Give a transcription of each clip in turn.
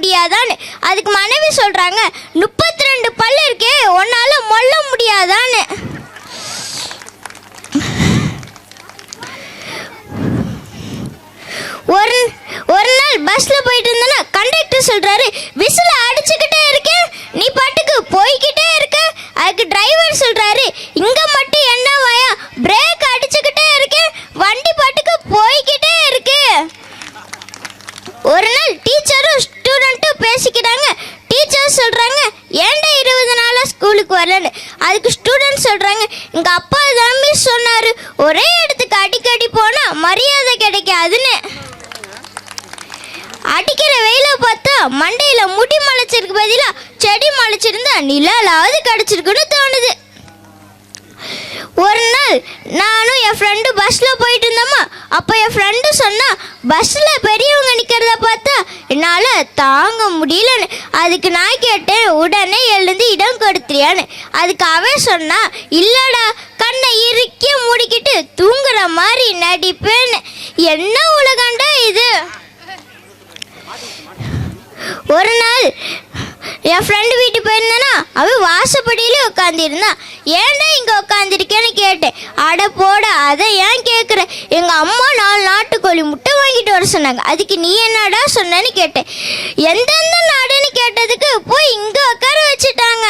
முடியாதான்னு. அதுக்கு மனைவி சொல்கிறாங்க, 32 பல்லு இருக்கே, உன்னால் மொல்ல முடியாதான்னு. ஒரு நாள் பஸ்ஸில் போயிட்டு இருந்தேன்னா கண்டக்டர் சொல்கிறாரு, விசில் அடிச்சுக்கிட்டே இருக்கேன், நீ பாட்டுக்கு போய்கிட்டே இருக்க. அதுக்கு டிரைவர் சொல்கிறாரு, இங்கே மட்டும் என்ன வாயா, பிரேக் அடிச்சுக்கிட்டே இருக்கேன், வண்டி பாட்டுக்கு போய்கிட்டே இருக்கு. ஒரு நாள் டீச்சரும் ஸ்டூடெண்ட்டும் பேசிக்கிறாங்க. டீச்சர் சொல்கிறாங்க, ஏன்டா 20 நாளாக ஸ்கூலுக்கு வரலன்னு. அதுக்கு ஸ்டூடெண்ட் சொல்கிறாங்க, எங்கள் அப்பா தம்பி சொன்னார், ஒரே இடத்துக்கு அடிக்கடி போனால் மரியாதை கிடைக்காதுன்னு. அடிக்கிற வெயில பார்த்தா மண்டையில் முடி மலைச்சிருக்கு பதிலாக செடி மலைச்சிருந்தா நிழலாவது கிடச்சிருக்குன்னு தோணுது. ஒரு நாள் நானும் என் ஃப்ரெண்டு பஸ்ஸில் போயிட்டு இருந்தோமா, அப்போ என் ஃப்ரெண்டு சொன்னால், பஸ்ஸில் பெரியவங்க நிற்கிறத பார்த்தா என்னால் தாங்க முடியலன்னு. அதுக்கு நான் கேட்டேன், உடனே எழுந்து இடம் கொடுத்துறியான்னு. அதுக்கு அவன் சொன்னா, இல்லைடா, கண்ணை இறுக்கி மூடிக்கிட்டு தூங்குற மாதிரி நடிப்பேன்னு. என்ன உலகண்டா இது. ஒரு நாள் என் ஃப்ரெண்டு வீட்டுக்கு போயிருந்தேன்னா அவன் வாசப்படியிலே உட்காந்துருந்தான். ஏன்டா இங்கே உட்காந்துருக்கேன்னு கேட்டேன். அட போட, அதை ஏன் கேட்குற, எங்கள் அம்மா 4 நாட்டுக்கோழி முட்டை வாங்கிட்டு வர சொன்னாங்க, அதுக்கு நீ என்னடா சொன்னேன்னு கேட்டேன். எந்தெந்த நாடுன்னு கேட்டதுக்கு போய் இங்கே உட்கார வச்சுட்டாங்க.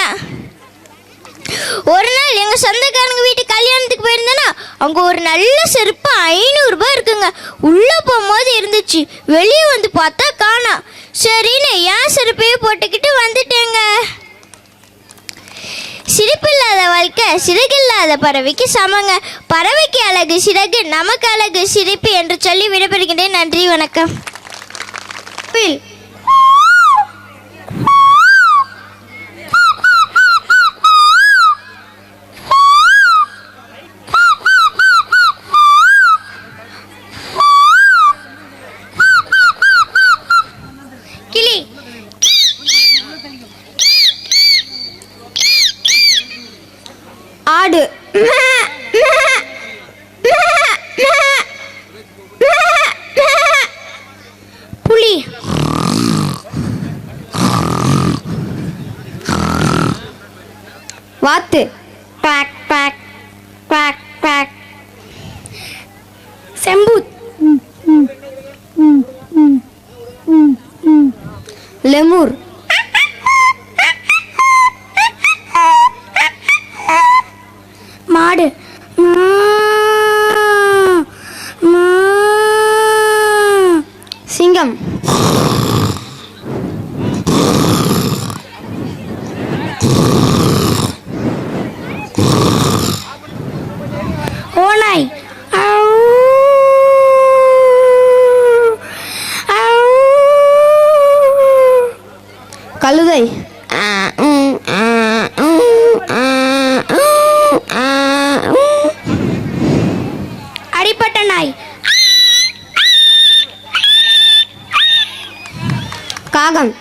ஒரு நாள் எங்கள் சொந்தக்காரங்க வீட்டு கல்யாணத்துக்கு போயிருந்தேன்னா அங்கே ஒரு நல்ல செருப்பு 500 ரூபாய் இருக்குங்க. உள்ளே போகும்போது இருந்துச்சு, வெளியே வந்து பார்த்தா காணோம். சரின்னு ஏன் செருப்பையே போட்டுக்கிட்டு வந்துட்டேங்க. சிரிப்பில்லாத வாழ்க்கை சிறகில்லாத பறவைக்கு சமங்க. பறவைக்கு அழகு சிறகு, நமக்கு அழகு சிரிப்பு என்று சொல்லி விடைபெறுகின்றேன். நன்றி, வணக்கம். கிளி. ஆடு. புலி. வாத்து. பாக் பாக் பாக் பாக். செம்பூத். லெமூர். மாடு. சிங்கம். ஓநாய். கழுதை. அடிப்பட்ட நாய். காகம்.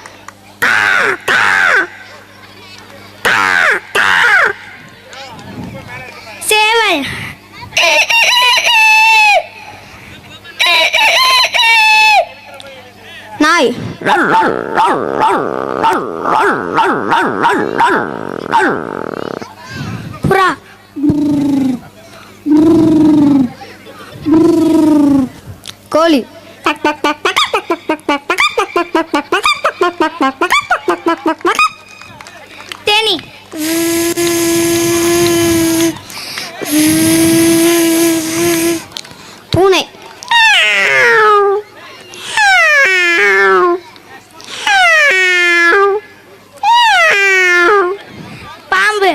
சேவல். நாய். புறா. கோழி. தேனி. பூனை. பாம்பு.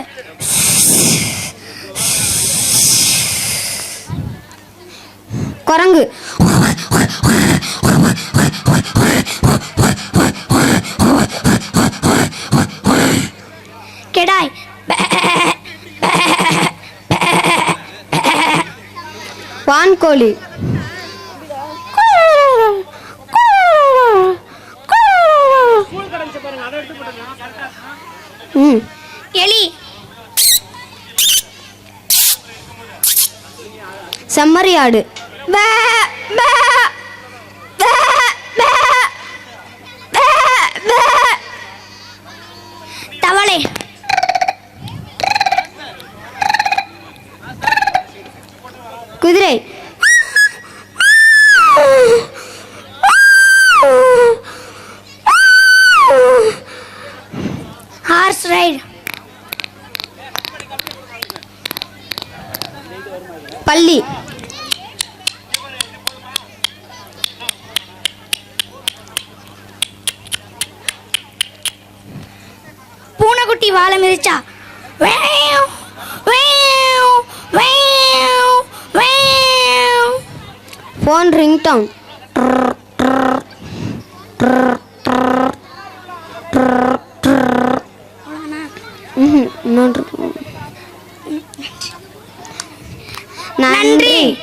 குரங்கு. கெடாய். வான்கோழி. எலி. செம்மறியாடு. பே குதிரை. Horse ride. பள்ளி. பூனைக்குட்டி வாழை மிதிச்சா. Phone ringtone. நன்றி.